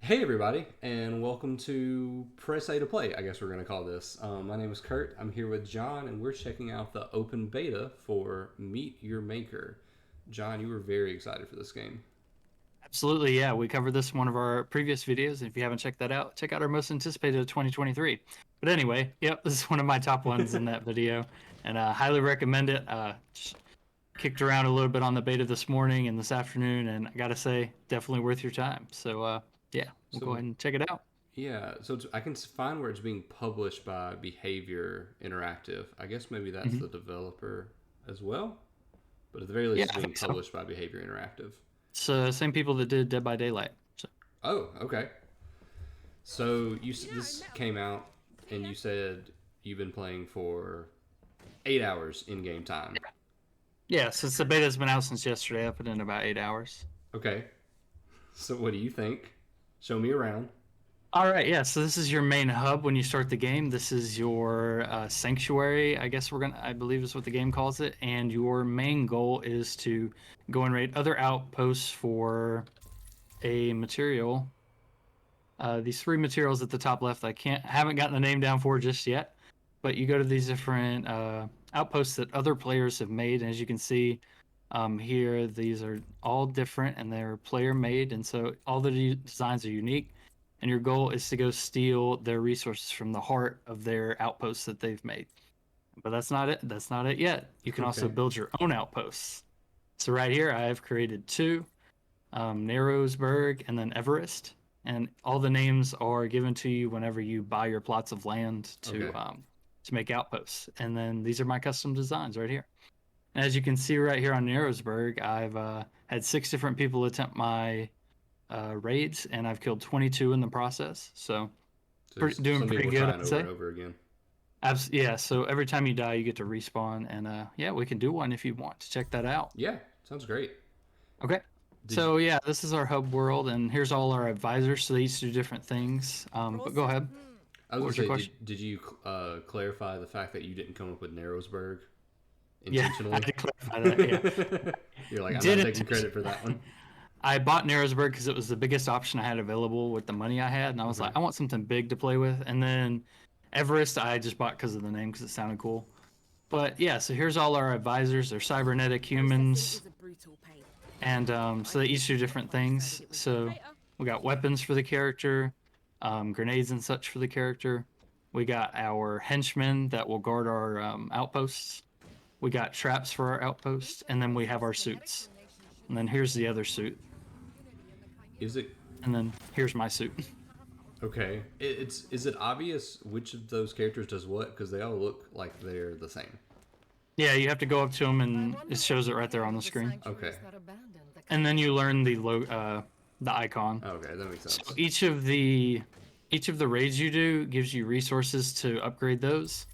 Hey everybody, and welcome to Press A to Play. I guess we're going to call this. My name is Kurt. I'm here with John, and we're checking out the open beta for Meet Your Maker. John, you were very excited for this game. Absolutely, yeah. We covered this in one of our previous videos. If you haven't checked that out, check out our most anticipated of 2023. But anyway, yep, this is one of my top ones in that video, and highly recommend it. Just kicked around a little bit on the beta this morning and this afternoon, and I gotta say, definitely worth your time. So yeah, we'll go So, ahead and check it out. I can find where it's being published by Behavior Interactive. I guess maybe that's Mhm. the developer as well, but at the very least, Yeah, it's I being think so. published by Behavior Interactive. It's same people that did Dead by Daylight. So Oh, okay. So this came out, and you said you've been playing for 8 hours in game time. yeah, since the beta's been out since yesterday, I put in about 8 hours. Okay. So what do you think? Show me around. All right, yeah. So this is your main hub when you start the game. This is your sanctuary, I guess I believe is what the game calls it. And your main goal is to go and raid other outposts for a material. These three materials at the top left, haven't gotten the name down for just yet. But you go to these different outposts that other players have made, and as you can see here, these are all different and they're player made, and so all the designs are unique and your goal is to go steal their resources from the heart of their outposts that they've made. But that's not it yet. You can also Okay. build your own outposts. So right here I have created two, Narrowsburg and then Everest, and all the names are given to you whenever you buy your plots of land Okay. to make outposts. And then these are my custom designs right here. As you can see right here on Narrowsburg, I've had 6 different people attempt my raids, and I've killed 22 in the process. So So there's doing some pretty people good, trying I'd over say. and over again. Yeah. So every time you die, you get to respawn, and yeah, we can do one if you want to check that out. Yeah, sounds great. Okay. Did you, So yeah, this is our hub world, and here's all our advisors. So they each do different things. But go ahead. I was What gonna was your say, question? did you clarify the fact that you didn't come up with Narrowsburg Yeah, I intentionally? had to clarify that. Yeah, You're like, I'm not did taking it. credit for that one. I bought Narrowsburg because it was the biggest option I had available with the money I had, and I was Okay. like, I want something big to play with. And then Everest, I just bought because of the name because it sounded cool. But yeah, so here's all our advisors. They're cybernetic humans, and so they each do different things. So we got weapons for the character, grenades and such for the character. We got our henchmen that will guard our outposts. We got traps for our outposts, and then we have our suits. And then here's the other suit, Is it and then here's my suit. okay? It's is it obvious which of those characters does what? Because they all look like they're the same. Yeah, you have to go up to them, and it shows it right there on the screen. Okay. And then you learn the icon. Okay, that makes So sense. each of the raids you do gives you resources to upgrade those.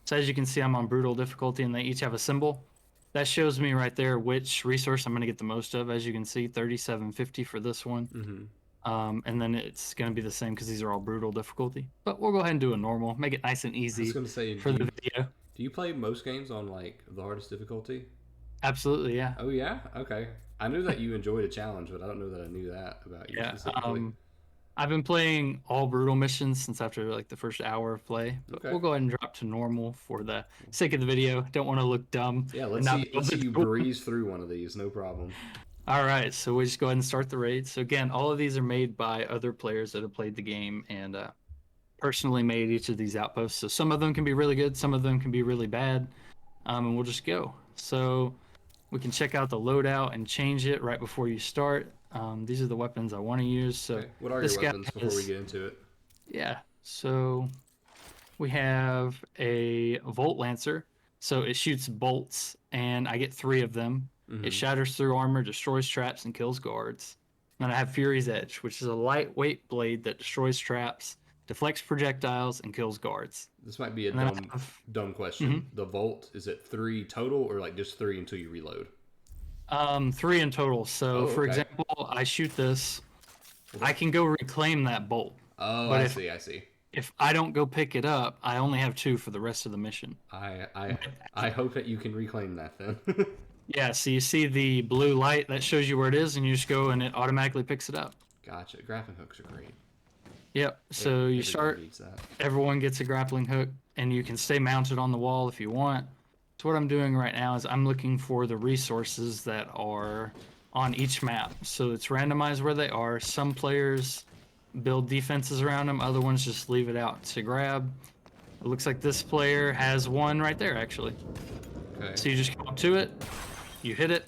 So as you can see, I'm on brutal difficulty, and they each have a symbol. That shows me right there which resource I'm going to get the most of. As you can see, 3750 for this one. Mm-hmm. And then it's going to be the same because these are all brutal difficulty. But we'll go ahead and do a normal, make it nice and I was easy gonna say, for the video. do you play most games on like the hardest difficulty? Absolutely, yeah. Oh yeah, okay. I knew that you enjoyed a challenge, but I don't know that I knew that about you Yeah. specifically. I've been playing all brutal missions since after like the first hour of play, but Okay. we'll go ahead and drop to normal for the sake of the video. Don't want to look dumb Yeah, and not be able let's see to you do them. breeze through one of these, no problem. All right, so we just go ahead and start the raid. So again, all of these are made by other players that have played the game and personally made each of these outposts. So some of them can be really good, some of them can be really bad, and we'll just go. So we can check out the loadout and change it right before you start. These are the weapons I want to use. So Okay. What are your this guy weapons before we has, get into it? yeah. So we have a Volt Lancer. So it shoots bolts, and I get 3 of them. It Mm-hmm. shatters through armor, destroys traps, and kills guards. Then I have Fury's Edge, which is a lightweight blade that destroys traps, deflects projectiles, and kills guards. This might be a And then I have dumb question. mhm, The volt, is it 3 total or like just 3 until you reload? 3 in total. So, Oh, for okay. example, I shoot this, Well, I can go reclaim that bolt. oh, But I if see. I see. if I don't go pick it up, I only have 2 for the rest of the mission. I I I hope that you can reclaim that then. Yeah, so you see the blue light that shows you where it is, and you just go and it automatically picks it up. Gotcha. Grappling hooks are great. Yep. So you Everybody start. needs that. Everyone gets a grappling hook, and you can stay mounted on the wall if you want. So what I'm doing right now is I'm looking for the resources that are on each map. So it's randomized where they are. Some players build defenses around them. Other ones just leave it out to grab. It looks like this player has one right there, actually. Okay. So you just come up to it, you hit it,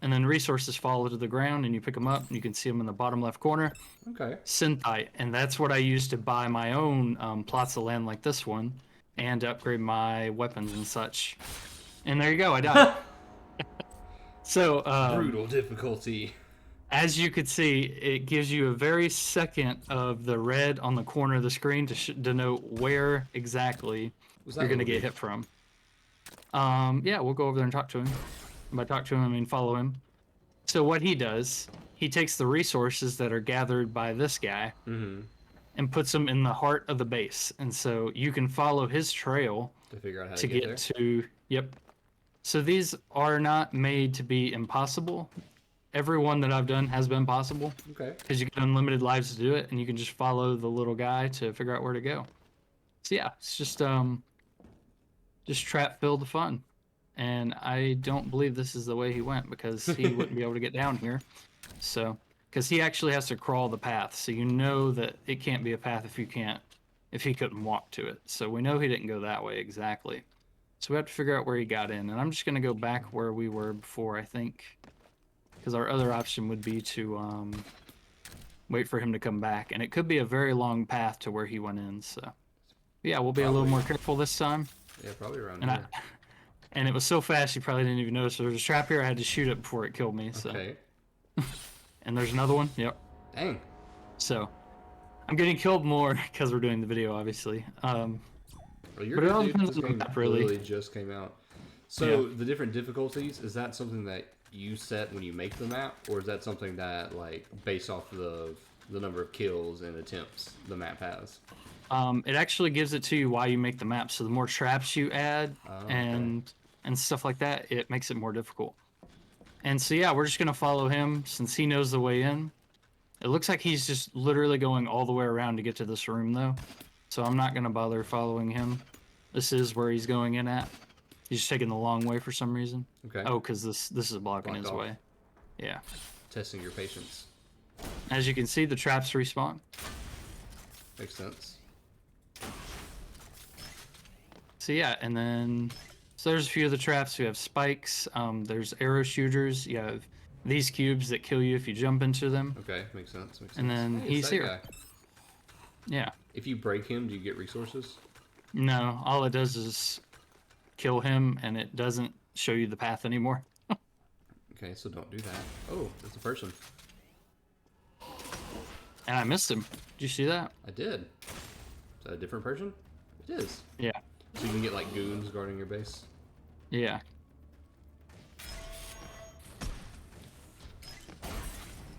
and then resources fall to the ground, and you pick them up, and you can see them in the bottom left corner. Okay. Synthite, and that's what I use to buy my own plots of land like this one, and upgrade my weapons and such. And there you go, I died. So Brutal difficulty. as you could see, it gives you a very second of the red on the corner of the screen to denote where exactly you're going to get hit from. Yeah, we'll go over there and talk to him. By talk to him, I mean follow him. So what he does, he takes the resources that are gathered by this guy and puts them in the heart of the base. And so you can follow his trail To figure out how to to get get there. to, yep. So these are not made to be impossible. Every one that I've done has been possible Okay. because you get unlimited lives to do it, and you can just follow the little guy to figure out where to go. So yeah, it's just trap filled fun. And I don't believe this is the way he went because he wouldn't be able to get down here. So, because he actually has to crawl the path, so you know that it can't be a path if he couldn't walk to it. So we know he didn't go that way exactly. So we have to figure out where he got in, and I'm just gonna go back where we were before, I think, because our other option would be to wait for him to come back, and it could be a very long path to where he went in. So yeah, we'll be a little more careful this time. Yeah, probably around And here. And it was so fast you probably didn't even notice there was a trap here. I had to shoot it before it killed me. So. Okay. And there's another one. Yep. Dang. So I'm getting killed more because we're doing the video, obviously. Well, you're But it good, all dude. depends This on the game map, really. literally just came out. So the different difficulties, is that something that you set when you make the map, or is that something that, like, based off of the number of kills and attempts the map has? It actually gives it to you while you make the map. So the more traps you add Okay. and stuff like that, it makes it more difficult. And so yeah, we're just gonna follow him since he knows the way in. It looks like he's just literally going all the way around to get to this room though. So I'm not gonna bother following him. This is where he's going in at. He's just taking the long way for some reason. Okay. Oh, because this is blocking Blocked his off. way. Yeah. Testing your patience. As you can see, the traps respawn. Makes sense. So yeah, and then so there's a few of the traps. You have spikes. There's arrow shooters. You have these cubes that kill you if you jump into them. Okay, makes sense. Makes sense. And then Hey, it's he's that here. guy. Yeah. If you break him, do you get resources? No, all it does is kill him, and it doesn't show you the path anymore. Okay, so don't do that. Oh, that's a person. And I missed him. Did you see that? I did. Is that a different person? It is. Yeah. So you can get, like, goons guarding your base. Yeah.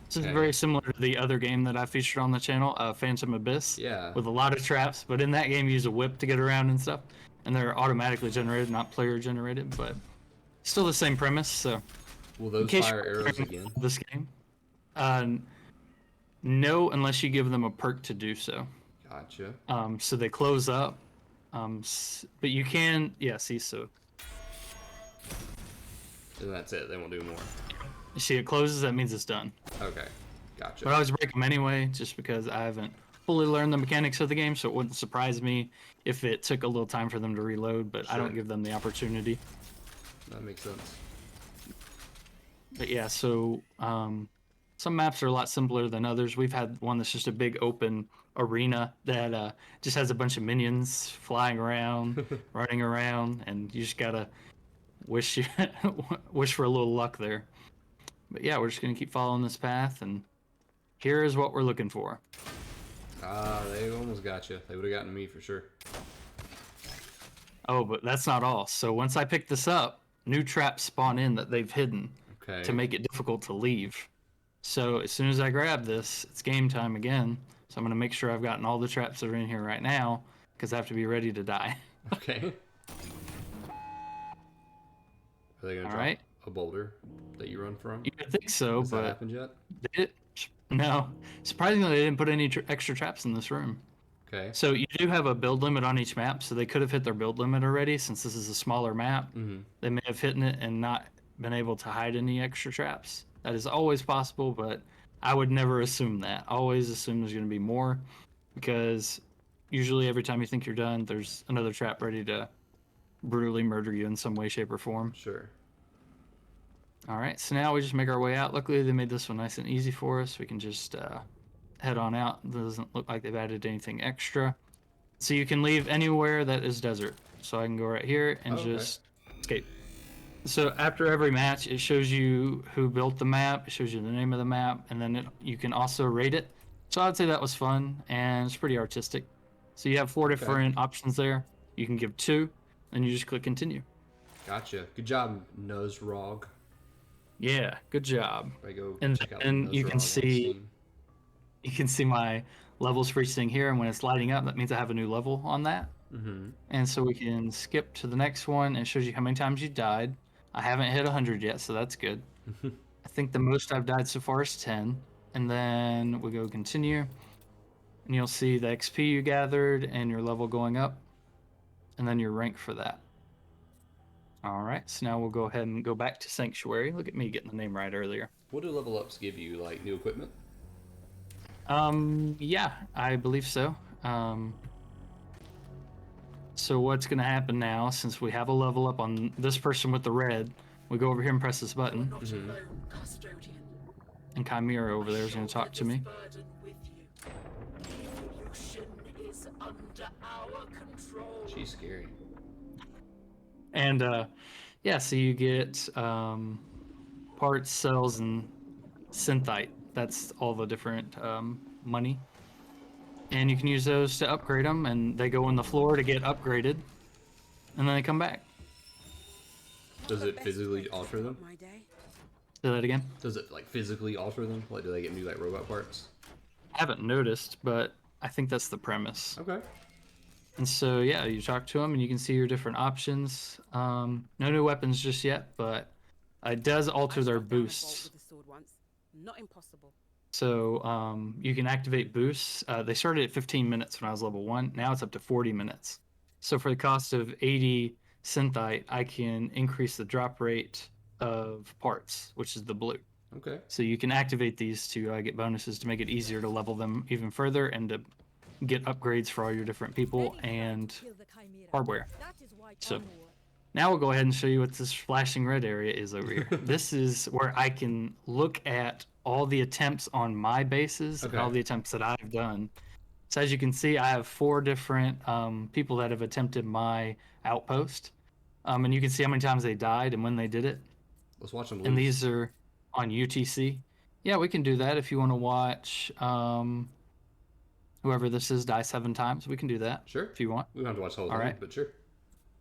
This is Okay. very similar to the other game that I featured on the channel, Phantom Abyss. Yeah. With a lot of traps, but in that game you use a whip to get around and stuff. And they're automatically generated, not player generated, but still the same premise. So Will in those case fire you're arrows wondering again? this game, no, unless you give them a perk to do so. Gotcha. So they close up. But you can, yeah. See, so And that's it. They won't do more. you see, it closes. That means it's done. Okay. Gotcha. But I always break them anyway, just because I haven't fully learned the mechanics of the game. So it wouldn't surprise me if it took a little time for them to reload. But I Sure. don't give them the opportunity. That makes sense. But yeah, so some maps are a lot simpler than others. We've had one that's just a big open arena that just has a bunch of minions flying around, running around, and you just gotta wish wish for a little luck there. But yeah, we're just gonna keep following this path, and here is what we're looking for. Ah, they almost got you. They would have gotten me for sure. Oh, but that's not all. So once I pick this up, new traps spawn in that they've hidden Okay. to make it difficult to leave. So as soon as I grab this, it's game time again. So I'm going to make sure I've gotten all the traps that are in here right now, because I have to be ready to die. Okay. Are they gonna All drop right. a boulder that you run from? You would think so, Has that but happened yet? did it? No, surprisingly, they didn't put any extra traps in this room. Okay. So you do have a build limit on each map, so they could have hit their build limit already since this is a smaller map. Mm-hmm. They may have hit it and not been able to hide any extra traps. That is always possible, but I would never assume that. Always assume there's going to be more because usually every time you think you're done, there's another trap ready to brutally murder you in some way, shape, or form. Sure. All right, so now we just make our way out. Luckily, they made this one nice and easy for us. We can just head on out. It doesn't look like they've added anything extra. So you can leave anywhere that is desert. So I can go right here and just escape. So after every match, it shows you who built the map, it shows you the name of the map, and then you can also rate it. So I'd say that was fun, and it's pretty artistic. So you have 4 different options there. You can give 2, and you just click continue. Gotcha. Good job, Nuzrog. Yeah, good job. I go And check out then you Nuzrog can on see Steam. you can see my levels for each thing here, and when it's lighting up, that means I have a new level on that. Mm-hmm. And so we can skip to the next one, and it shows you how many times you died. I haven't hit 100 yet, so that's good. I think the most I've died so far is 10. And then we go continue, and you'll see the XP you gathered and your level going up, and then your rank for that. All right, so now we'll go ahead and go back to Sanctuary. Look at me getting the name right earlier. What do level ups give you? Like new equipment? Yeah, I believe so. So what's going to happen now, since we have a level up on this person with the red, we go over here and press this button. Mm-hmm. And Chimera over there is going to talk to me. She's scary. And yeah, so you get parts, cells, and synthite. That's all the different money. And you can use those to upgrade them, and they go in the floor to get upgraded, and then they come back. Does it physically alter them? Say that again? Does it like physically alter them? Like do they get new like robot parts? I haven't noticed, but I think that's the premise. Okay. And so yeah, you talk to them, and you can see your different options. No new weapons just yet, but it does alter their boosts. Not impossible. So you can activate boosts. They started at 15 minutes when I was level 1. Now it's up to 40 minutes. So for the cost of 80 synthite, I can increase the drop rate of parts, which is the blue. Okay. So you can activate these to get bonuses to make it easier to level them even further and to get upgrades for all your different people and hardware. So now we'll go ahead and show you what this flashing red area is over here. This is where I can look at all the attempts on my bases and all the attempts that I've done. So as you can see, I have 4 different people that have attempted my outpost. And you can see how many times they died and when they did it. Let's watch them lose. And these are on UTC. Yeah, we can do that if you want to watch whoever this is die 7 times. We can do that. Sure. If you want. We don't have to watch the whole All thing, right. but sure.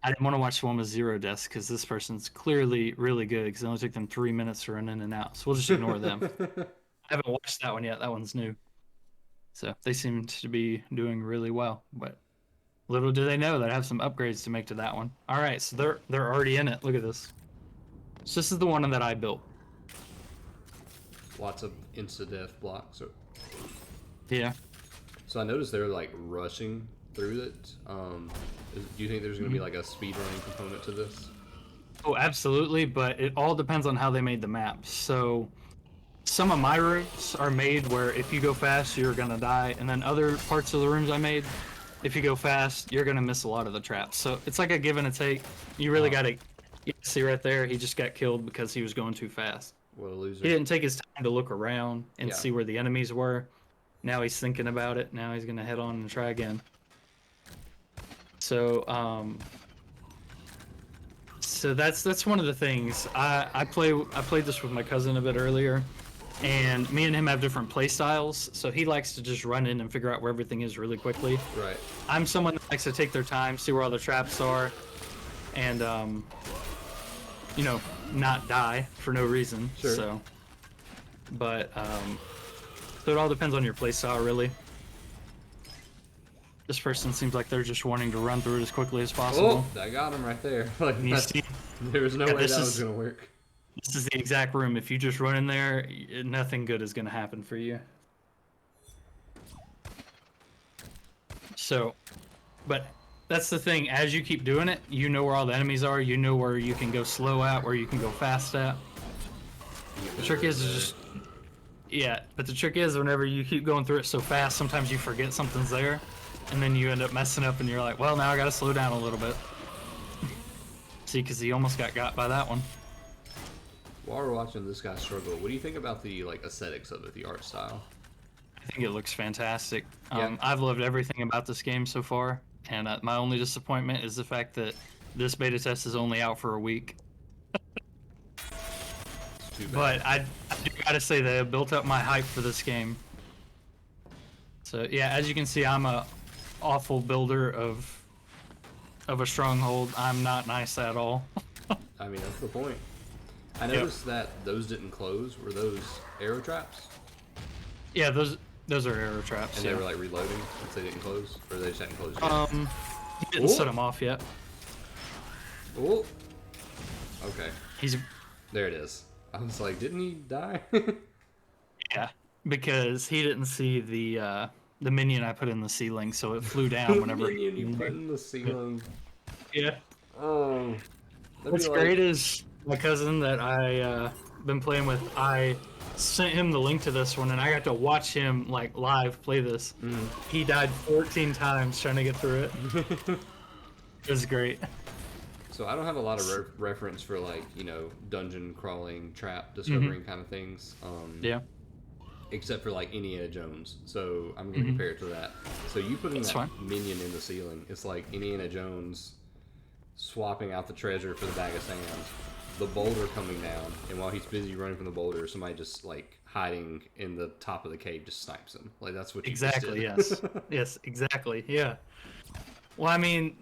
I didn't want to watch the one with 0 deaths because this person's clearly really good because it only took them 3 minutes to run in and out. So we'll just ignore them. I haven't watched that one yet. That one's new. So they seem to be doing really well. But little do they know that I have some upgrades to make to that one. All right, so they're already in it. Look at this. So this is the one that I built. Lots of insta-death blocks. Yeah. So I noticed they're like rushing through it. Do you think there's going to be like a speedrunning component to this? Oh, absolutely, but it all depends on how they made the map. So some of my rooms are made where if you go fast, you're going to die. And then other parts of the rooms I made, if you go fast, you're going to miss a lot of the traps. So it's like a give and a take. You really got to see right there. He just got killed because he was going too fast. What a loser. He didn't take his time to look around and see where the enemies were. Now he's thinking about it. Now he's going to head on and try again. So, so that's one of the things. I played this with my cousin a bit earlier, and me and him have different play styles. So he likes to just run in and figure out where everything is really quickly. Right. I'm someone that likes to take their time, see where all the traps are, and you know, not die for no reason. Sure. So, but so it all depends on your play style, really. This person seems like they're just wanting to run through it as quickly as possible. Oh, I got him right there. Like You see? there was no way this that is- was gonna work. This is the exact room. If you just run in there, nothing good is going to happen for you. So, but that's the thing. As you keep doing it, you know where all the enemies are. You know where you can go slow at, where you can go fast at. The trick is just, yeah. But the trick is, whenever you keep going through it so fast, sometimes you forget something's there, and then you end up messing up, and you're like, well, now I got to slow down a little bit. See, because he almost got by that one. While we're watching this guy struggle, what do you think about the like aesthetics of it, the art style? I think it looks fantastic. Yeah. I've loved everything about this game so far, and my only disappointment is the fact that this beta test is only out for a week. It's too bad. But I do gotta say they have built up my hype for this game. So yeah, as you can see, I'm a awful builder of a stronghold. I'm not nice at all. I mean, that's the point. I noticed that those didn't close. Were those arrow traps? Yeah, those are arrow traps. And Yeah. they were like reloading since they didn't close, or they just hadn't closed yet. He didn't set them off yet. Oh. Okay, He's there it is. I was like, didn't he die? yeah, because he didn't see the minion I put in the ceiling, so it flew down whenever. Minion you put in the ceiling. Yeah. Oh. that'd What's be like- great is my cousin that I been playing with. I sent him the link to this one, and I got to watch him like live play this. He died 14 times trying to get through it. It was great. So I don't have a lot of reference for like, you know, dungeon crawling, trap discovering kind of things. Yeah. Except for like Indiana Jones. So I'm gonna compare it to that. So you putting That's that fine. minion in the ceiling, it's like Indiana Jones swapping out the treasure for the bag of sand. The boulder coming down, and while he's busy running from the boulder, somebody just like hiding in the top of the cave just snipes him. Like that's what you just Exactly. did. Yes. Yes. Exactly. Yeah. Well, I mean,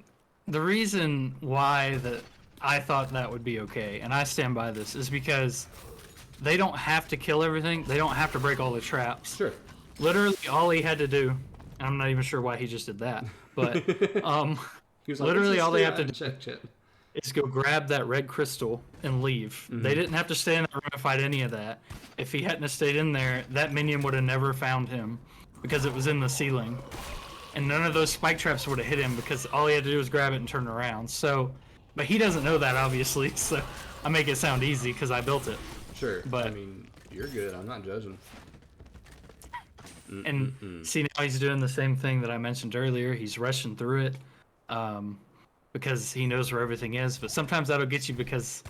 the reason why that I thought that would be okay, and I stand by this, is because they don't have to kill everything. They don't have to break all the traps. Sure. Literally, all he had to do, and I'm not even sure why he just did that, but He was like, literally "What's all this they have to guy?" do check. is go grab that red crystal and leave. They didn't have to stay in the room and fight any of that. If he hadn't have stayed in there, that minion would have never found him because it was in the ceiling. And none of those spike traps would have hit him because all he had to do was grab it and turn around. So, but he doesn't know that obviously, so I make it sound easy because I built it. Sure. But- I mean, you're good. I'm not judging. And see, now he's doing the same thing that I mentioned earlier. He's rushing through it because he knows where everything is. But sometimes that'll get you because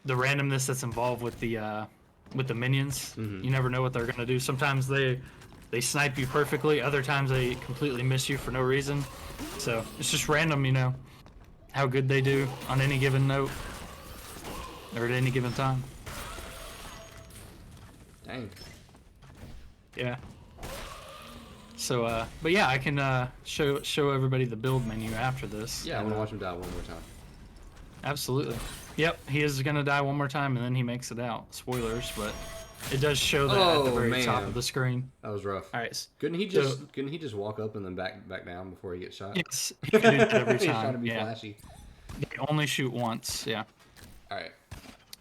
the randomness that's involved with the minions. You never know what they're gonna do. Sometimes they snipe you perfectly. Other times they completely miss you for no reason. So it's just random, you know, how good they do on any given note or at any given time. Dang. Yeah. So, but yeah, I can show everybody the build menu after this. Yeah, I want to watch him die one more time. Absolutely. Yep, he is gonna die one more time, and then he makes it out. Spoilers, but it does show that at the Oh, very top man. of the screen. That was rough. All right. Couldn't he just walk up and then back down before he gets shot? Yes, he can do that every He's trying to time. be Yeah, flashy. they only shoot once. Yeah. All right.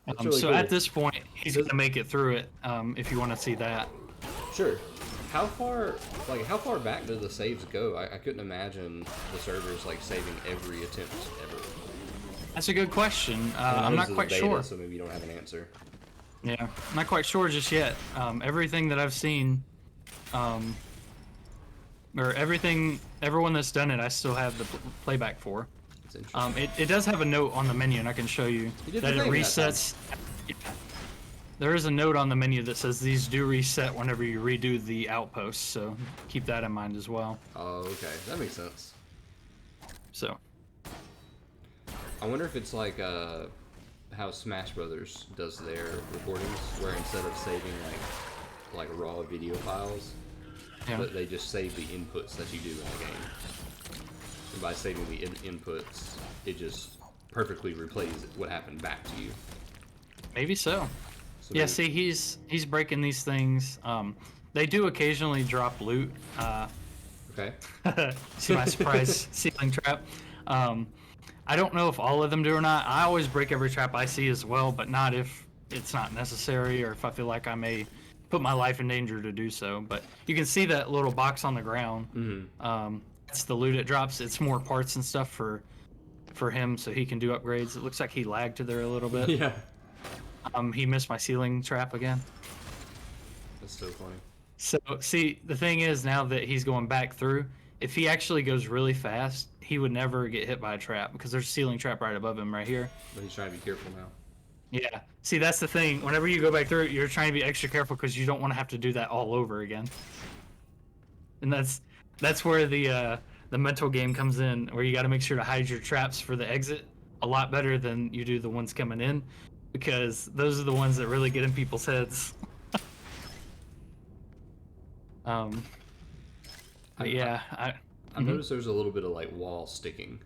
That's So really cool. at this point, he's gonna make it through it. If you want to see that. Sure. How far back do the saves go? I couldn't imagine the servers like saving every attempt ever. That's a good question. I know I'm this not is a quite beta, sure. so maybe you don't have an answer. Yeah, I'm not quite sure just yet. Everything that I've seen, or everyone that's done it, I still have the playback for. It's interesting. It does have a note on the menu, and I can show you You did that the it thing that resets. Yeah. There is a note on the menu that says these do reset whenever you redo the outposts, so keep that in mind as well. Oh, okay. That makes sense. So, I wonder if it's like how Smash Brothers does their recordings, where instead of saving like raw video files, yeah. but they just save the inputs that you do in the game. And by saving the inputs, it just perfectly replays what happened back to you. Maybe so. So Yeah, maybe- see, he's breaking these things. They do occasionally drop loot. Okay. See my surprise ceiling trap. I don't know if all of them do or not. I always break every trap I see as well, but not if it's not necessary, or if I feel like I may put my life in danger to do so. But you can see that little box on the ground. That's the loot it drops. It's more parts and stuff for him, so he can do upgrades. It looks like he lagged to there a little bit. Yeah. He missed my ceiling trap again. That's so funny. So, see, the thing is, now that he's going back through, if he actually goes really fast, he would never get hit by a trap, because there's a ceiling trap right above him right here. But he's trying to be careful now. Yeah. See, that's the thing. Whenever you go back through it, you're trying to be extra careful because you don't want to have to do that all over again. And that's where the mental game comes in, where you got to make sure to hide your traps for the exit a lot better than you do the ones coming in, because those are the ones that really get in people's heads. But yeah, I've noticed there's a little bit of like wall sticking.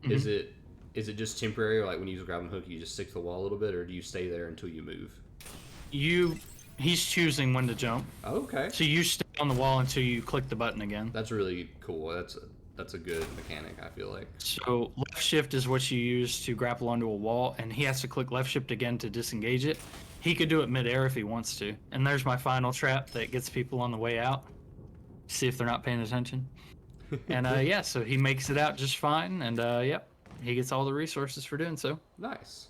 Is it just temporary, or like when you use a grappling hook, you just stick to the wall a little bit, or do you stay there until you move? He's choosing when to jump. Okay. So you stay on the wall until you click the button again. That's really cool. That's a good mechanic, I feel like. So left shift is what you use to grapple onto a wall, and he has to click left shift again to disengage it. He could do it midair if he wants to. And there's my final trap that gets people on the way out. See if they're not paying attention. And yeah, so he makes it out just fine, and yep, he gets all the resources for doing so. Nice.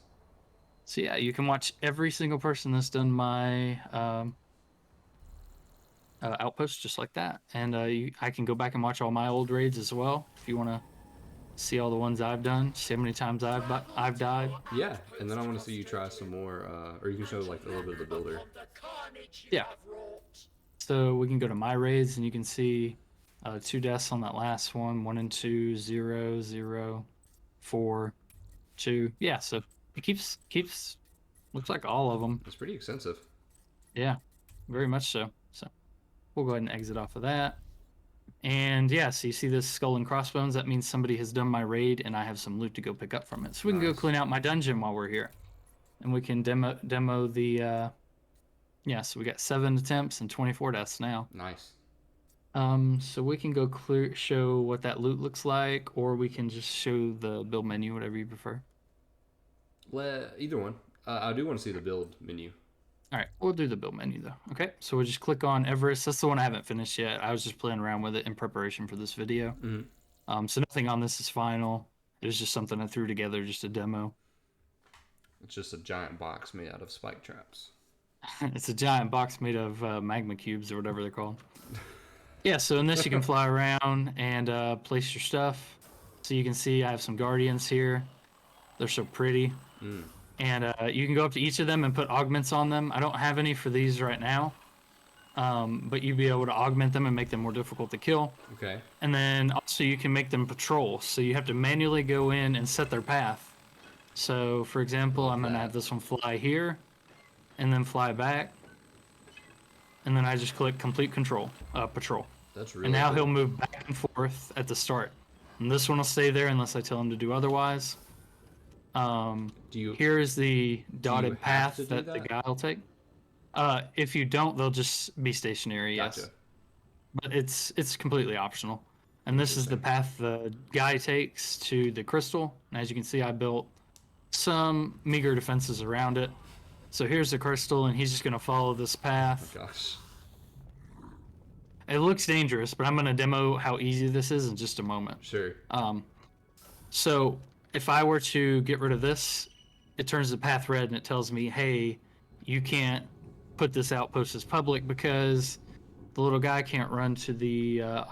So yeah, you can watch every single person that's done my outpost just like that, and I can go back and watch all my old raids as well if you want to see all the ones I've done, see how many times I've died. Yeah, and then I want to see you try some more, or you can show like a little bit of the builder. Yeah. So we can go to my raids, and you can see 2 deaths on that last one, 1 and 2, 0, 0, 4, 2. Yeah, so it keeps looks like all of them. It's pretty extensive. Yeah, very much so. So we'll go ahead and exit off of that. And yeah, so you see this skull and crossbones. That means somebody has done my raid, and I have some loot to go pick up from it. So we can go clean out my dungeon while we're here, and we can demo the. Yeah, so we got 7 attempts and 24 deaths now. Nice. So we can go show what that loot looks like, or we can just show the build menu, whatever you prefer. Either one. I do want to see the build menu. All right, we'll do the build menu though. Okay, so we'll just click on Everest. That's the one I haven't finished yet. I was just playing around with it in preparation for this video. So nothing on this is final. It was just something I threw together, just a demo. It's just a giant box made out of spike traps. It's a giant box made of magma cubes or whatever they're called. Yeah, so in this you can fly around and place your stuff. So you can see I have some guardians here. They're so pretty. And you can go up to each of them and put augments on them. I don't have any for these right now. But you'd be able to augment them and make them more difficult to kill. Okay. And then also you can make them patrol. So you have to manually go in and set their path. So for example, I'm going to have this one fly here and then fly back. And then I just click complete patrol. That's really And now cool. he'll move back and forth at the start. And this one will stay there unless I tell him to do otherwise. Here is the dotted path to do that the that? guy will take. If you don't, they'll just be stationary, yes. Gotcha. But it's completely optional. And this is the path the guy takes to the crystal. And as you can see, I built some meager defenses around it. So here's the crystal, and he's just going to follow this path. Oh gosh. It looks dangerous, but I'm going to demo how easy this is in just a moment. Sure. So if I were to get rid of this, it turns the path red and it tells me, hey, you can't put this outpost as public because the little guy can't run to the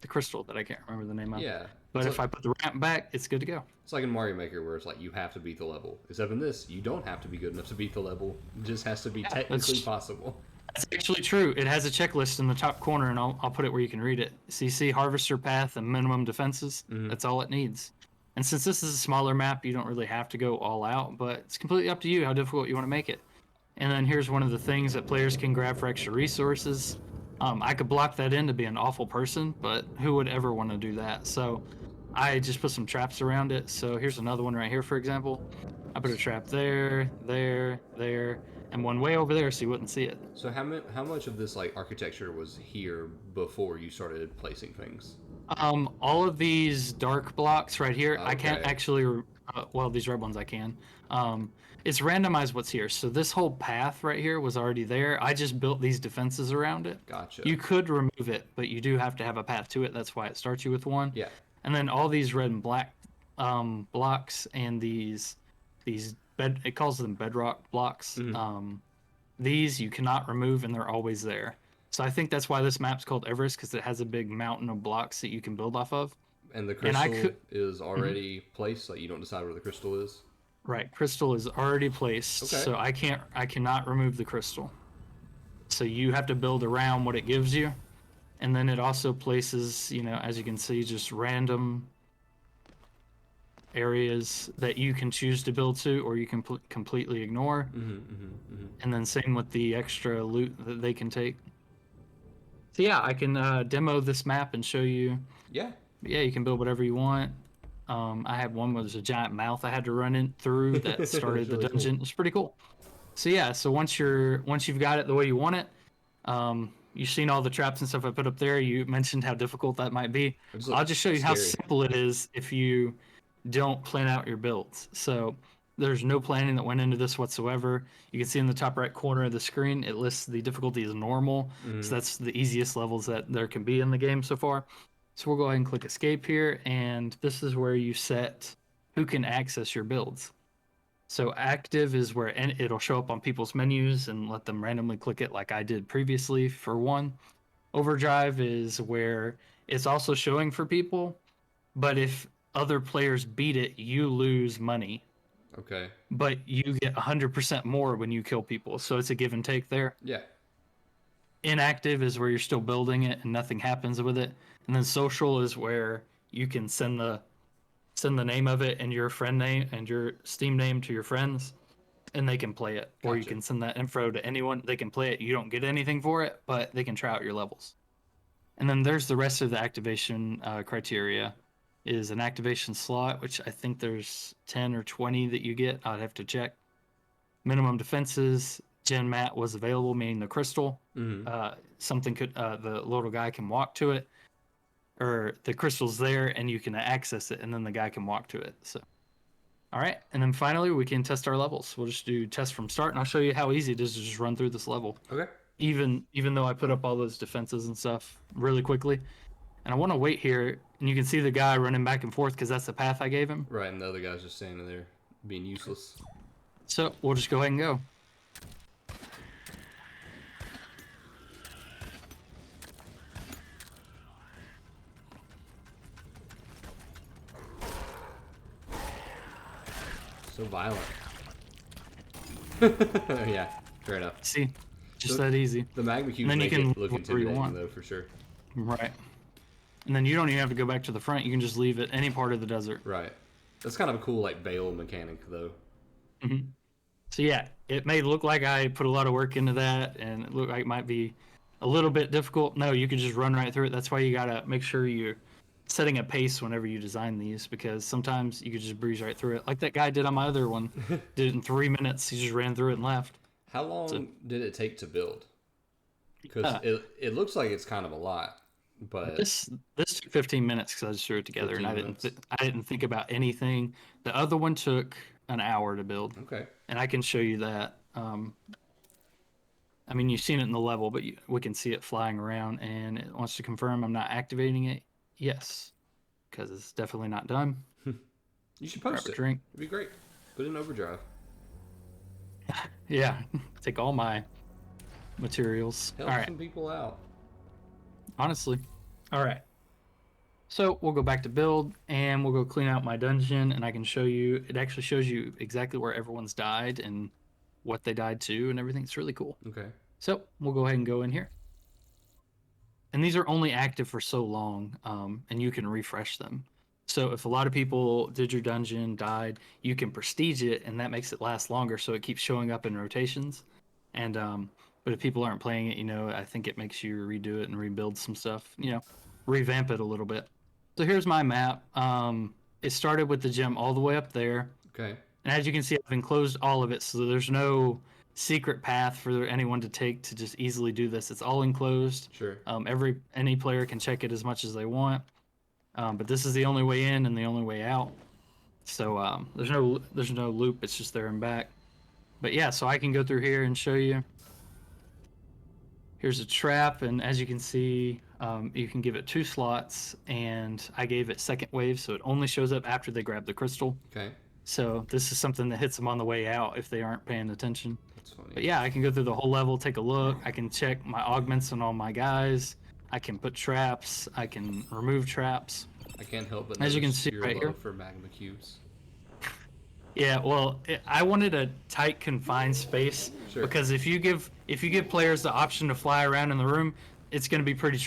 crystal that I can't remember the name of. Yeah. But It's if I put the ramp back, it's good to go. It's like in Mario Maker where it's like you have to beat the level. Except in this, you don't have to be good enough to beat the level. It just has to be technically possible. That's actually true. It has a checklist in the top corner, and I'll put it where you can read it. So you see harvester path and minimum defenses. That's all it needs. And since this is a smaller map, you don't really have to go all out, but it's completely up to you how difficult you want to make it. And then here's one of the things that players can grab for extra resources. I could block that in to be an awful person, but who would ever want to do that? So I just put some traps around it. So here's another one right here, for example. I put a trap there, there, there, and one way over there so you wouldn't see it. So how much of this like architecture was here before you started placing things? All of these dark blocks right here, I can't Okay. actually Well, these red ones I can. It's randomized what's here. So this whole path right here was already there. I just built these defenses around it. Gotcha. You could remove it, but you do have to have a path to it. That's why it starts you with one. Yeah. And then all these red and black blocks and these it calls them bedrock blocks. These you cannot remove, and they're always there. So I think that's why this map's called Everest, because it has a big mountain of blocks that you can build off of. And the And I crystal could- is already placed, like you don't decide where the crystal is. Right, crystal is already placed, Okay. so I cannot remove the crystal. So you have to build around what it gives you, and then it also places, as you can see, just random areas that you can choose to build to, or you can completely ignore. And then same with the extra loot that they can take. So yeah, I can demo this map and show you. Yeah. Yeah, you can build whatever you want. I had one where there's a giant mouth I had to run in through that started the really dungeon. It's pretty cool. So yeah, so once you've got it the way you want it, you've seen all the traps and stuff I put up there. You mentioned how difficult that might be. I'll just show you how simple it is if you don't plan out your builds. So there's no planning that went into this whatsoever. You can see in the top right corner of the screen, it lists the difficulty as normal. So that's the easiest levels that there can be in the game so far. So we'll go ahead and click escape here, and this is where you set who can access your builds. So active is where it'll show up on people's menus and let them randomly click it like I did previously for one. Overdrive is where it's also showing for people, but if other players beat it, you lose money. Okay. But you get 100% more when you kill people, so it's a give and take there. Yeah. Inactive is where you're still building it and nothing happens with it. And then social is where you can send the name of it and your friend name and your Steam name to your friends, and they can play it. Or you Gotcha. can send that info to anyone. They can play it. You don't get anything for it, but they can try out your levels. And then there's the rest of the activation criteria. Is an activation slot, which I think there's 10 or 20 that you get. I'd have to check. Minimum defenses. Gen mat was available, meaning the crystal. Something could the little guy can walk to it, or the crystal's there and you can access it, and then the guy can walk to it. So, all right, and then finally we can test our levels. We'll just do test from start, and I'll show you how easy it is to just run through this level. Okay. Even though I put up all those defenses and stuff really quickly, and I want to wait here, and you can see the guy running back and forth because that's the path I gave him. Right, and the other guy's just standing there being useless. So we'll just go ahead and go. So violent. Yeah, fair enough. See, just So- that easy. The magma cubes then you make can it look look where you intimidating, want. though, for sure. Right. And then you don't even have to go back to the front. You can just leave it any part of the desert. Right. That's kind of a cool, like, bail mechanic, though. So yeah, it may look like I put a lot of work into that, and it look like it might be a little bit difficult. No, you can just run right through it. That's why you gotta make sure you're setting a pace whenever you design these, because sometimes you could just breeze right through it, like that guy did on my other one. Did it in 3 minutes. He just ran through it and left. How long did it take to build? Because it looks like it's kind of a lot, but This took 15 minutes because I just threw it together, and 15 minutes. I didn't think about anything. The other one took an hour to build. okay. And I can show you that. I mean, you've seen it in the level, but we can see it flying around, and it wants to confirm I'm not activating it. Yes, because it's definitely not done. You should Grab post a it. drink. It'd be great. Put it in overdrive. Yeah, take all my materials. Help All right, some people out. honestly. All right. So we'll go back to build, and we'll go clean out my dungeon, and I can show you. It actually shows you exactly where everyone's died and what they died to and everything. It's really cool. Okay. So we'll go ahead and go in here. And these are only active for so long, and you can refresh them. So if a lot of people did your dungeon, died, you can prestige it, and that makes it last longer, so it keeps showing up in rotations. And but if people aren't playing it, I think it makes you redo it and rebuild some stuff, revamp it a little bit. So here's my map. It started with the gem all the way up there. Okay. And as you can see, I've enclosed all of it, so there's no secret path for anyone to take to just easily do this. It's all enclosed. Sure. Any player can check it as much as they want, but this is the only way in and the only way out. So there's no loop. It's just there and back. But yeah, so I can go through here and show you. Here's a trap, and as you can see, you can give it 2 slots, and I gave it second wave, so it only shows up after they grab the crystal. Okay. So this is something that hits them on the way out if they aren't paying attention. That's funny. But yeah, I can go through the whole level, take a look. I can check my augments on all my guys. I can put traps. I can remove traps. I can't help but As you can notice see your right love here. for magma cubes. Yeah, well, I wanted a tight, confined space Sure. because if you give players the option to fly around in the room, it's going to be pretty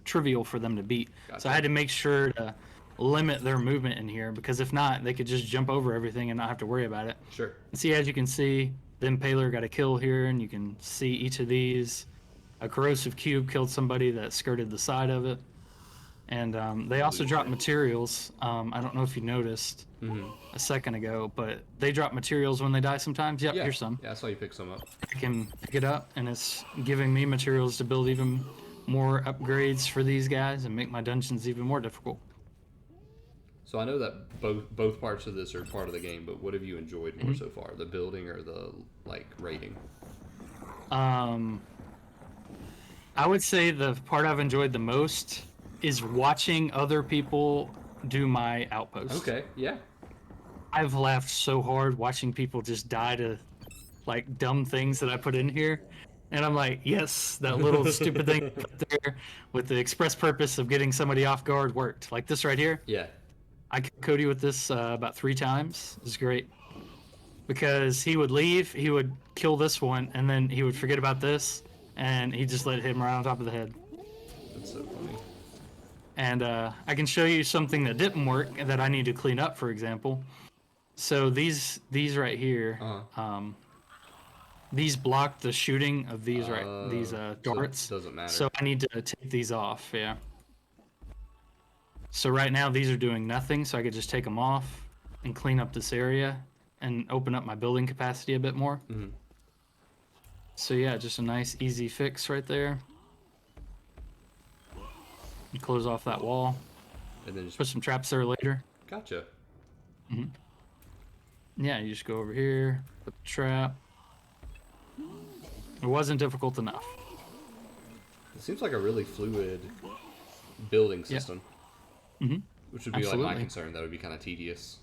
trivial for them to beat. So Gotcha. I had to make sure to limit their movement in here because if not, they could just jump over everything and not have to worry about it. Sure. And see, as you can see, the Impaler got a kill here, and you can see each of these. A corrosive cube killed somebody that skirted the side of it. And they also drop materials. I don't know if you noticed a second ago, but they drop materials when they die sometimes. Yep, Yeah. here's some. Yeah, I saw you pick some up. I can pick it up, and it's giving me materials to build even more upgrades for these guys and make my dungeons even more difficult. So I know that both parts of this are part of the game, but what have you enjoyed more so far? The building or the raiding? I would say the part I've enjoyed the most is watching other people do my outpost. Okay. Yeah. I've laughed so hard watching people just die to like dumb things that I put in here. And I'm like, yes, that little stupid thing up there with the express purpose of getting somebody off guard worked. Like this right here. Yeah. I killed Cody with this about 3 times. It was great. Because he would leave, he would kill this one, and then he would forget about this, and he just let it hit him right on top of the head. That's so funny. And I can show you something that didn't work and that I need to clean up, for example. So these right here, these block the shooting of these darts. So it doesn't matter. So I need to take these off, yeah. So right now these are doing nothing, so I could just take them off and clean up this area and open up my building capacity a bit more. So yeah, just a nice easy fix right there. You close off that wall. And then just Put some traps there later. gotcha. Yeah, you just go over here, put the trap. It wasn't difficult enough. It seems like a really fluid building system. Which would be like my Absolutely. concern. That would be kind of tedious.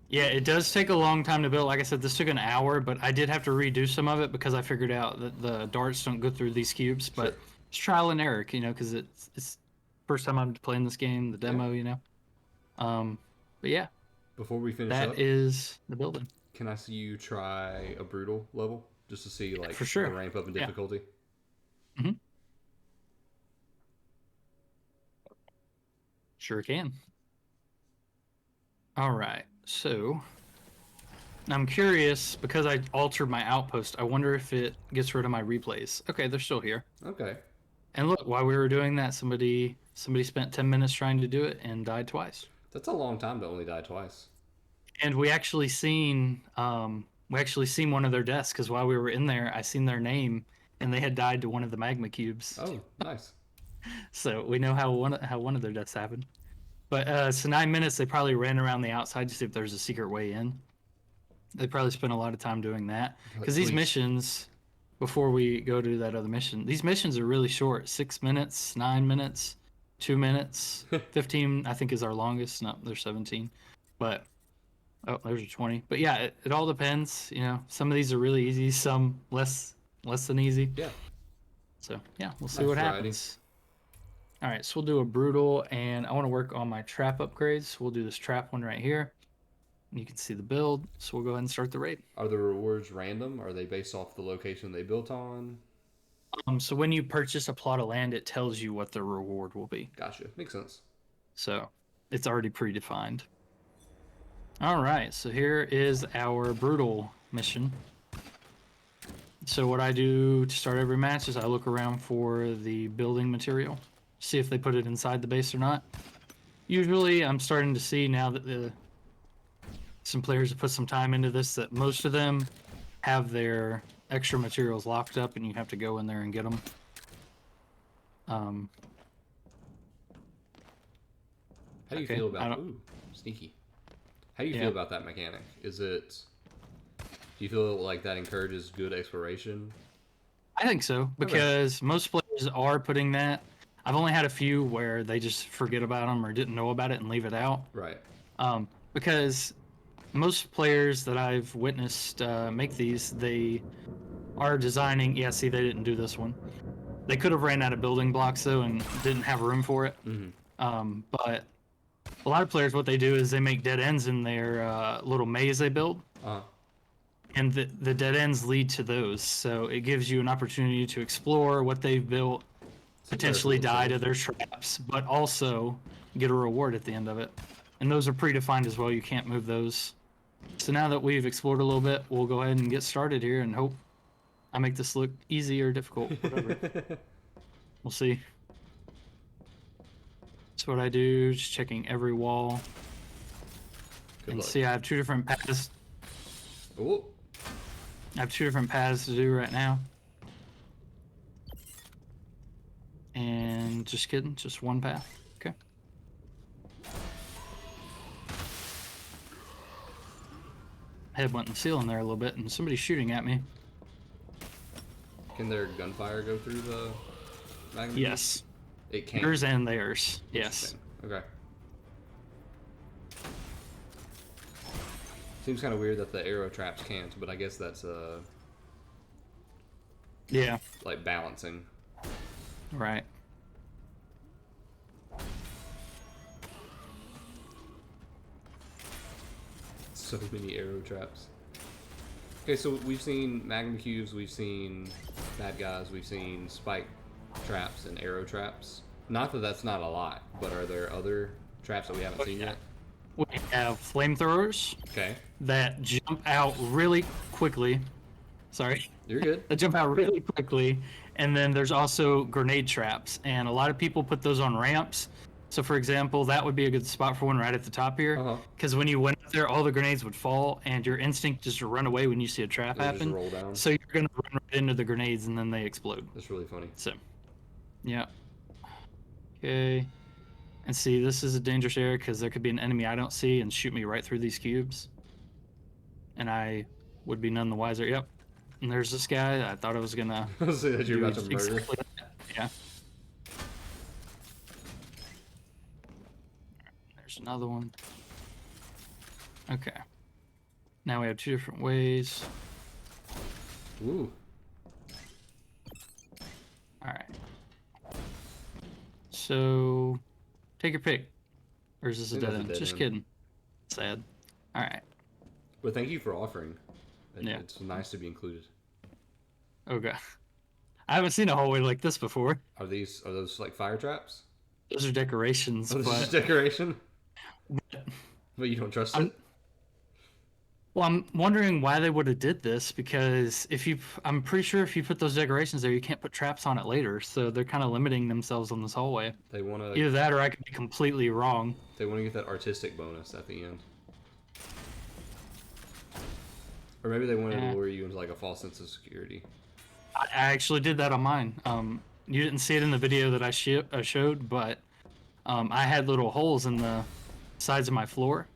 Yeah, it does take a long time to build. Like I said, this took an hour, but I did have to redo some of it because I figured out that the darts don't go through these cubes. But Sure. it's trial and error, because it's first time I'm playing this game, the demo, But yeah, Before we finish that up, is the building. can I see you try a brutal level just to see like For sure. the ramp up in Yeah. difficulty? Sure can. All right, so I'm curious because I altered my outpost. I wonder if it gets rid of my replays. Okay, they're still here. Okay. And look, while we were doing that, somebody spent 10 minutes trying to do it and died twice. That's a long time to only die twice. And we actually seen one of their deaths because while we were in there, I seen their name and they had died to one of the magma cubes. Oh, nice. So we know how one of their deaths happened. But so 9 minutes, they probably ran around the outside to see if there's a secret way in. They probably spent a lot of time doing that because these Please. missions, before we go to that other mission, these missions are really short: 6 minutes, 9 minutes, 2 minutes, 15. I think is our longest. No, there's 17. But oh, there's a 20. But yeah, it all depends. Some of these are really easy, some less than easy. Yeah. So yeah, we'll see Nice what variety. happens. All right, so we'll do a brutal, and I want to work on my trap upgrades. We'll do this trap one right here. You can see the build, so we'll go ahead and start the raid. Are the rewards random? Are they based off the location they built on? So when you purchase a plot of land, it tells you what the reward will be. Gotcha. Makes sense. So it's already predefined. All right, so here is our brutal mission. So what I do to start every match is I look around for the building material, see if they put it inside the base or not. Usually I'm starting to see now that some players have put some time into this that most of them have their extra materials locked up and you have to go in there and get them. How do you Okay, feel I about don't- ooh, sneaky? How do you Yeah. feel about that mechanic? Do you feel like that encourages good exploration? I think so because most players are putting that. I've only had a few where they just forget about them or didn't know about it and leave it out. Right. Because most players that I've witnessed make these, they are designing. Yeah, see, they didn't do this one. They could have ran out of building blocks though and didn't have room for it. But a lot of players, what they do is they make dead ends in their little maze they build. And the dead ends lead to those, so it gives you an opportunity to explore what they've built, potentially die to their traps, but also get a reward at the end of it. And those are predefined as well. You can't move those. So now that we've explored a little bit, we'll go ahead and get started here and hope I make this look easy or difficult, whatever. We'll see. That's what I do, just checking every wall. Good And luck. see, I have two different paths. Ooh. I have two different paths to do right now. And just kidding, just one path. Okay. Head went in the ceiling there a little bit, and somebody's shooting at me. Can their gunfire go through the magnet? Yes. It can. Yours and theirs. Yes. Okay. Seems kind of weird that the arrow traps can't, but I guess that's Yeah. like balancing. Right. So many arrow traps. Okay, so we've seen magma cubes, we've seen bad guys, we've seen spike traps and arrow traps. Not that that's not a lot, but are there other traps that we haven't seen yet? We have flamethrowers Okay, that jump out really quickly. Sorry. you're good. That jump out really quickly. And then there's also grenade traps. And a lot of people put those on ramps. So, for example, that would be a good spot for one right at the top here. Because when you went up there, all the grenades would fall, and your instinct is to run away when you see a trap They just happen. roll down. So you're going to run right into the grenades, and then they explode. That's really funny. So, yeah. Okay. And see, this is a dangerous area because there could be an enemy I don't see and shoot me right through these cubes. And I would be none the wiser. Yep. And there's this guy. I thought I was going to So that you're about to murder. exactly that. Yeah. There's another one. Okay. Now we have two different ways. Ooh. Alright. So, take your pick. Or is this a I think dead that's a end? dead Just end. kidding. Sad. Alright. But thank you for offering. Yeah. It's nice to be included. Okay. I haven't seen a hallway like this before. Are those like fire traps? Those are decorations, Oh, this is but decoration? But you don't trust it? well, I'm wondering why they would have did this because I'm pretty sure if you put those decorations there, you can't put traps on it later. So they're kind of limiting themselves on this hallway. They want to Either that, or I could be completely wrong. get that artistic bonus at the end. Or maybe they wanted to lure you into like a false sense of security. I actually did that on mine. You didn't see it in the video that I showed, but I had little holes in the sides of my floor.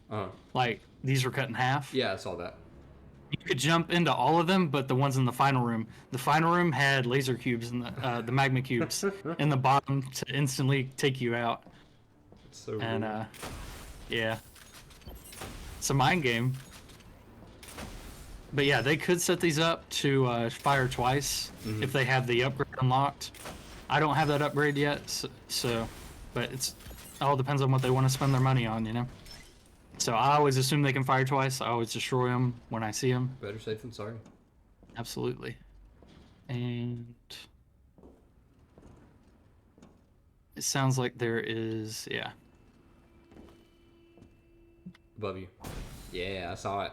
Like these were cut in half. Yeah, I saw that. You could jump into all of them, but the ones in the final room. The final room had laser cubes and the magma cubes in the bottom to instantly take you out. It's so And rude. yeah, it's a mind game. But yeah, they could set these up to fire twice if they have the upgrade unlocked. I don't have that upgrade yet, so but it all depends on what they want to spend their money on, you know. So I always assume they can fire twice. I always destroy them when I see them. Better safe than sorry. Absolutely. And it sounds like there is, yeah. Above you. Yeah, I saw it.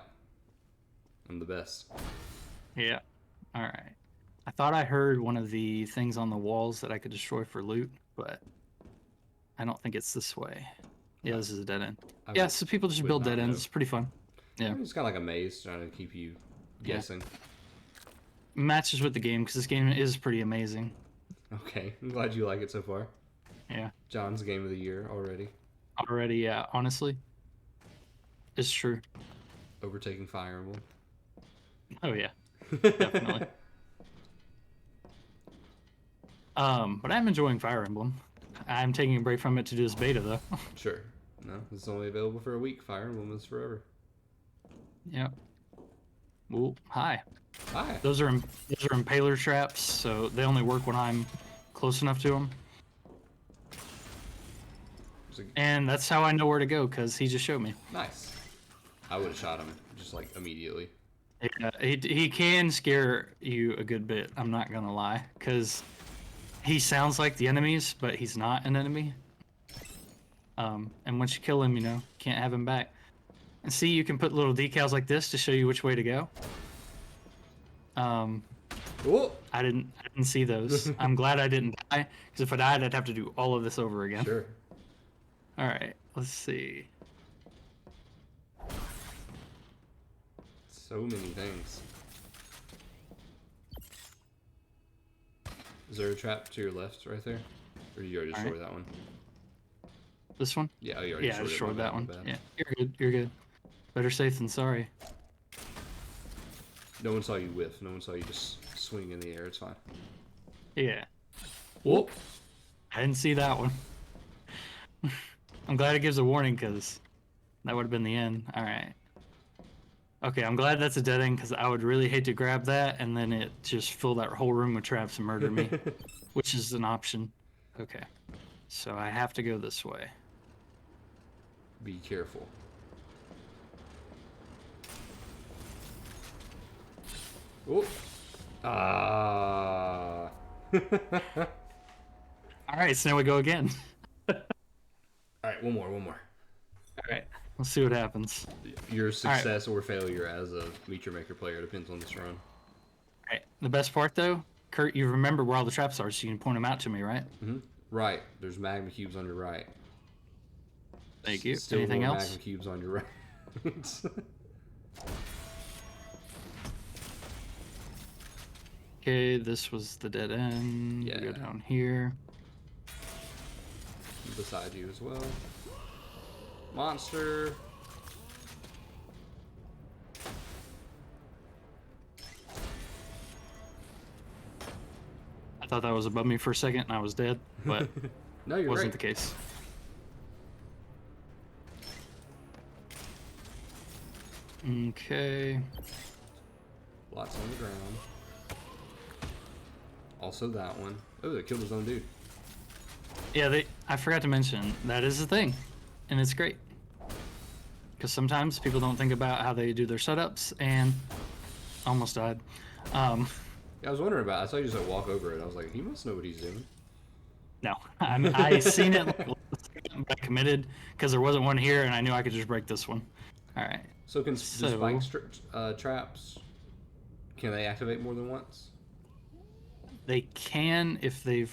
I'm the best. Yeah. All right. I thought I heard one of the things on the walls that I could destroy for loot, but I don't think it's this way. Yeah, this is a dead end. Yeah, so people just build dead ends. It's pretty fun. Yeah. It's kind of like a maze trying to keep you guessing. Matches with the game because this game is pretty amazing. Okay, I'm glad you like it so far. Yeah. John's game of the year already. Already, yeah, honestly. It's true. Overtaking Fire Emblem. Oh yeah, definitely. But I'm enjoying Fire Emblem. I'm taking a break from it to do this beta though. Sure. No, it's only available for a week. Fire Emblem is forever. Yep. Well, hi. Hi. Those are impaler traps, so they only work when I'm close enough to them. And that's how I know where to go, because he just showed me. Nice. I would have shot him just like immediately. Yeah, he can scare you a good bit, I'm not gonna lie, because he sounds like the enemies, but he's not an enemy. And once you kill him, you know, can't have him back. And see, you can put little decals like this to show you which way to go. Whoa. I didn't see those. I'm glad I didn't die, because if I died, I'd have to do all of this over again. Sure. All right, let's see. So many things. Is there a trap to your left right there? Or you already destroyed that one? This one? Yeah, you already Yeah, I destroyed my that one. bad. Yeah, you're good. You're good. Better safe than sorry. No one saw you whiff. No one saw you just swing in the air. It's fine. Yeah. Whoop. I didn't see that one. I'm glad it gives a warning, because that would have been the end. All right. Okay, I'm glad that's a dead end, because I would really hate to grab that and then it just fill that whole room with traps and murder me, which is an option. Okay. So I have to go this way. Be careful. Whoop. Ah. All right, so now we go again. All right, one more. All right, let's see what happens. Your success or failure as a Meet Your Maker player depends on this run. All right, the best part though, Kurt, you remember where all the traps are, so you can point them out to me, right? Mm-hmm. Right. There's magma cubes on your right. Thank you. Still Anything more else? magma cubes on your right. Okay, this was the dead end. Yeah. We go down here. Beside you as well. Monster. I thought that was above me for a second and I was dead, but No, you're wasn't right. the case. Okay. Lots on the ground. Also that one. Oh, they killed his own dude. Yeah, I forgot to mention, that is a thing, and it's great. Because sometimes people don't think about how they do their setups, and almost died. Yeah, I was wondering about it. I saw you just like walk over it. I was like, he must know what he's doing. No, I seen it, but I committed, because there wasn't one here, and I knew I could just break this one. All right. So can spike traps, can they activate more than once? They can if they've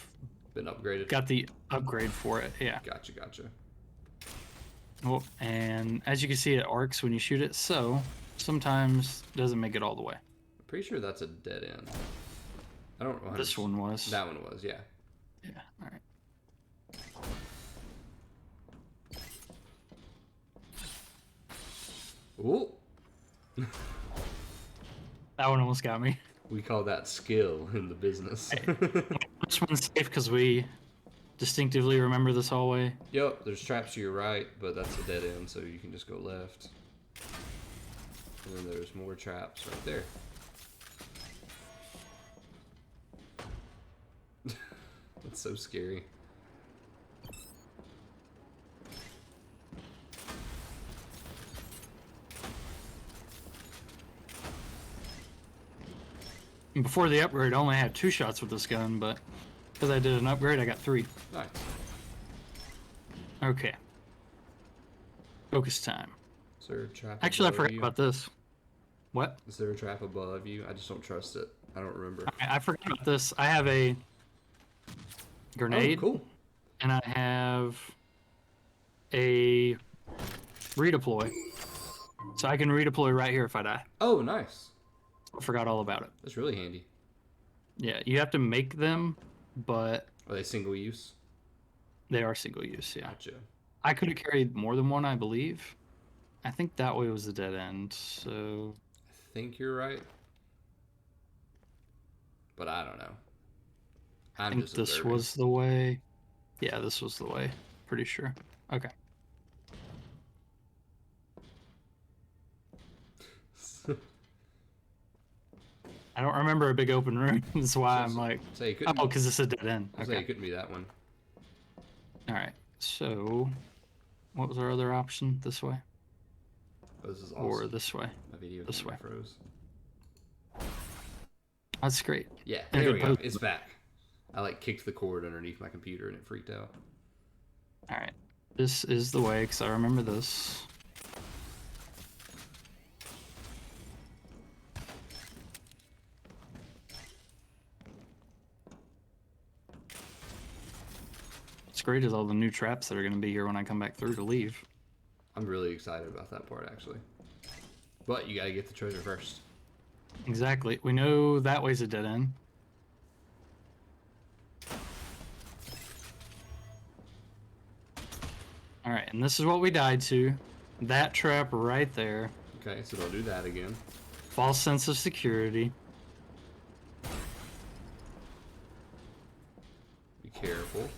Been upgraded? got the upgrade for it, yeah. Gotcha. Well, and as you can see, it arcs when you shoot it, so sometimes it doesn't make it all the way. I'm pretty sure that's a dead end. I don't know. This one was. That one was, yeah. Yeah, all right. Ooh. That one almost got me. We call that skill in the business. This one's safe because we distinctively remember this hallway. Yep, there's traps to your right, but that's a dead end, so you can just go left. And then there's more traps right there. That's so scary. And before the upgrade, I only had 2 shots with this gun, but because I did an upgrade, I got 3. Nice. Okay. Focus time. Is there a trap Actually, I above forgot you? about this. What? Is there a trap above you? I just don't trust it. I don't remember. I forgot about this. I have a grenade, Oh, cool. and I have a redeploy. So I can redeploy right here if I die. Oh, nice. I forgot all about it. That's really handy. Yeah, you have to make them, but Are they single use? they are single use, yeah. Gotcha. I could have carried more than one, I believe. I think that way was a dead end. So I think you're right. But I don't know. I I'm think just this observing. was the way. Yeah, this was the way. Pretty sure. Okay. I don't remember a big open room. That's why I'm like, Say it oh, couldn't. because it's a dead end. Say it Okay. couldn't be that one. All right. So, what was our other option? This way Oh, this is or awesome. this way? My video This camera way. froze. That's great. Yeah, And there good we go. post. It's back. I like kicked the cord underneath my computer and it freaked out. All right. This is the way because I remember this. What's great is all the new traps that are going to be here when I come back through to leave. I'm really excited about that part actually. But you gotta get the treasure first. Exactly. We know that way's a dead end. All right, and this is what we died to. That trap right there. Okay, so don't do that again. False sense of security. Be careful.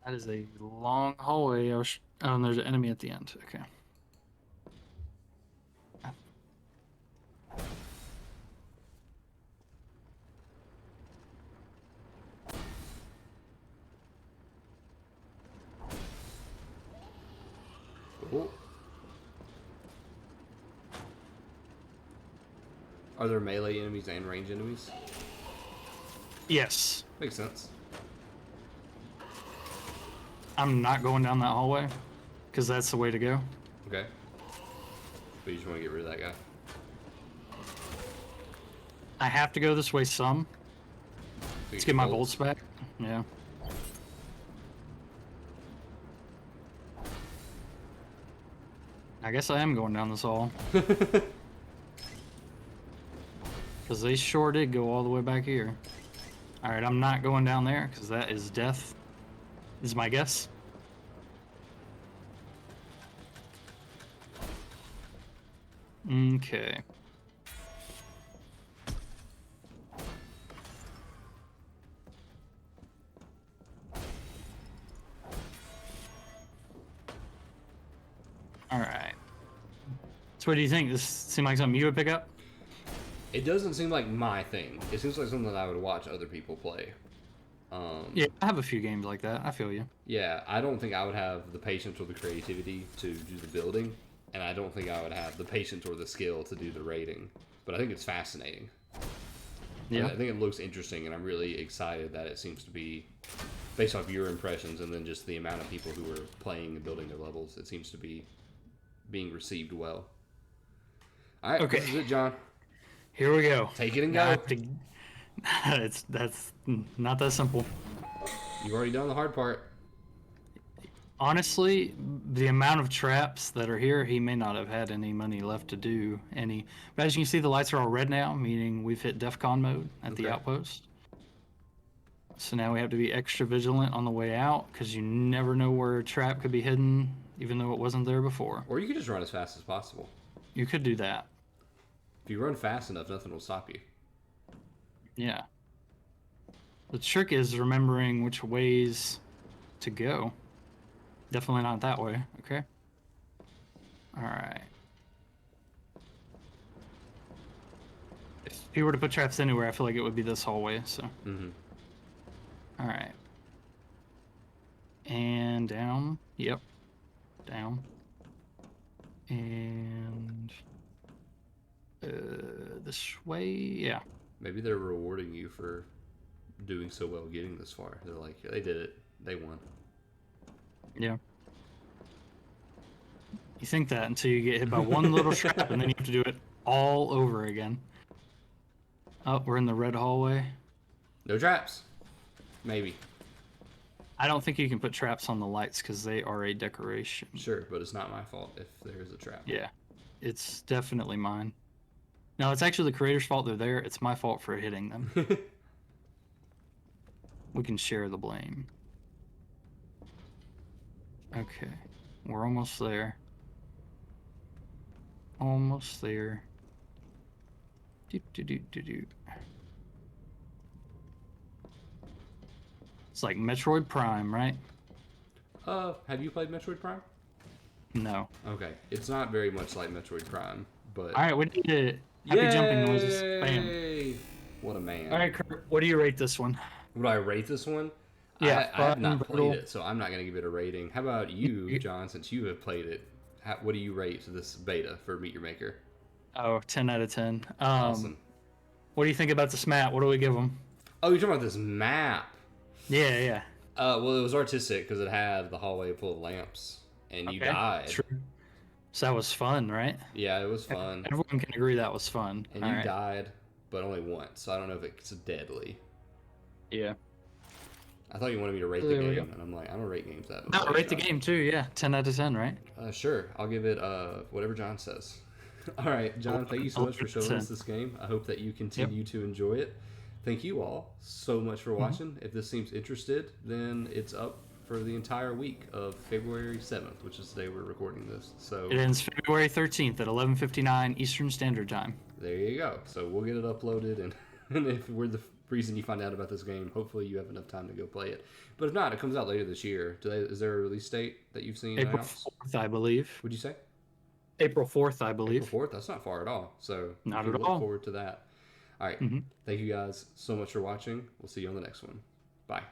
That is a long hallway. Oh, and there's an enemy at the end. Okay. Oh. Are there melee enemies and range enemies? Yes. Makes sense. I'm not going down that hallway because that's the way to go. Okay. But you just want to get rid of that guy. I have to go this way some. Let's get my bolts back. Yeah. I guess I am going down this hall. Because they sure did go all the way back here. Alright, I'm not going down there because that is death. Is my guess. Okay. Alright. So what do you think? This seem like something you would pick up? It doesn't seem like my thing. It seems like something that I would watch other people play. Yeah, I have a few games like that. I feel you. Yeah, I don't think I would have the patience or the creativity to do the building, and I don't think I would have the patience or the skill to do the raiding. But I think it's fascinating. Yeah. I think it looks interesting, and I'm really excited that it seems to be, based off your impressions and then just the amount of people who are playing and building their levels, it seems to be being received well. All right, Okay. this is it, John. Here we go. Take it and Now I go. have to- that's not that simple. You've already done the hard part. Honestly, the amount of traps that are here, he may not have had any money left to do any. But as you can see, the lights are all red now, meaning we've hit DEFCON mode at the Okay. outpost. So now we have to be extra vigilant on the way out because you never know where a trap could be hidden, even though it wasn't there before. Or you could just run as fast as possible. You could do that. If you run fast enough, nothing will stop you. Yeah. The trick is remembering which ways to go. Definitely not that way, okay? Alright. If you were to put traps anywhere, I feel like it would be this hallway, so. Mm-hmm. Alright. And down. Yep. Down. And... this way? Yeah. Maybe they're rewarding you for doing so well getting this far. They're like, they did it. They won. Yeah. You think that until you get hit by one little trap, and then you have to do it all over again. Oh, we're in the red hallway. No traps. Maybe. I don't think you can put traps on the lights because they are a decoration. Sure, but it's not my fault if there is a trap. Yeah, it's definitely mine. No, it's actually the creator's fault they're there. It's my fault for hitting them. We can share the blame. Okay, we're almost there. Almost there. Do do do do do. It's like Metroid Prime, right? Have you played Metroid Prime? No. Okay, it's not very much like Metroid Prime, but All right, we need to happy jumping noises. Bam. Yay! What a man! All right, Kurt, what do you rate this one? Would I rate this one? Yeah, I have fun, not brutal. played it, so I'm not going to give it a rating. How about you, John? Since you have played it, what do you rate this beta for Meet Your Maker? Oh, 10 out of 10. Awesome. What do you think about this map? What do we give them? Oh, you're talking about this map? Yeah, yeah. Well, it was artistic because it had the hallway full of lamps, and you died. True. So that was fun, right? Yeah, it was fun, Everyone can agree that was fun. and All you right. died, but only once. So I don't know if it's deadly. Yeah. I thought you wanted me to rate the There we game, and I'm like, I don't rate games that much. No, rate the game too. Yeah, 10 out of 10, right? Sure, I'll give it whatever John says. All right, John, thank you so much for showing us this game. I hope that you continue to enjoy it. Thank you all so much for watching. If this seems interested, then it's up for the entire week of February 7th, which is the day we're recording this. So It ends February 13th at 11:59 Eastern Standard Time. there you go. So we'll get it uploaded, and if we're the reason you find out about this game, hopefully you have enough time to go play it. But if not, it comes out later this year. Is there a release date that you've seen April announced? 4th, I believe. Would you say? April 4th, I believe. April 4th? That's not far at all. So Not we at look all. forward to that. All right. Thank you guys so much for watching. We'll see you on the next one. Bye.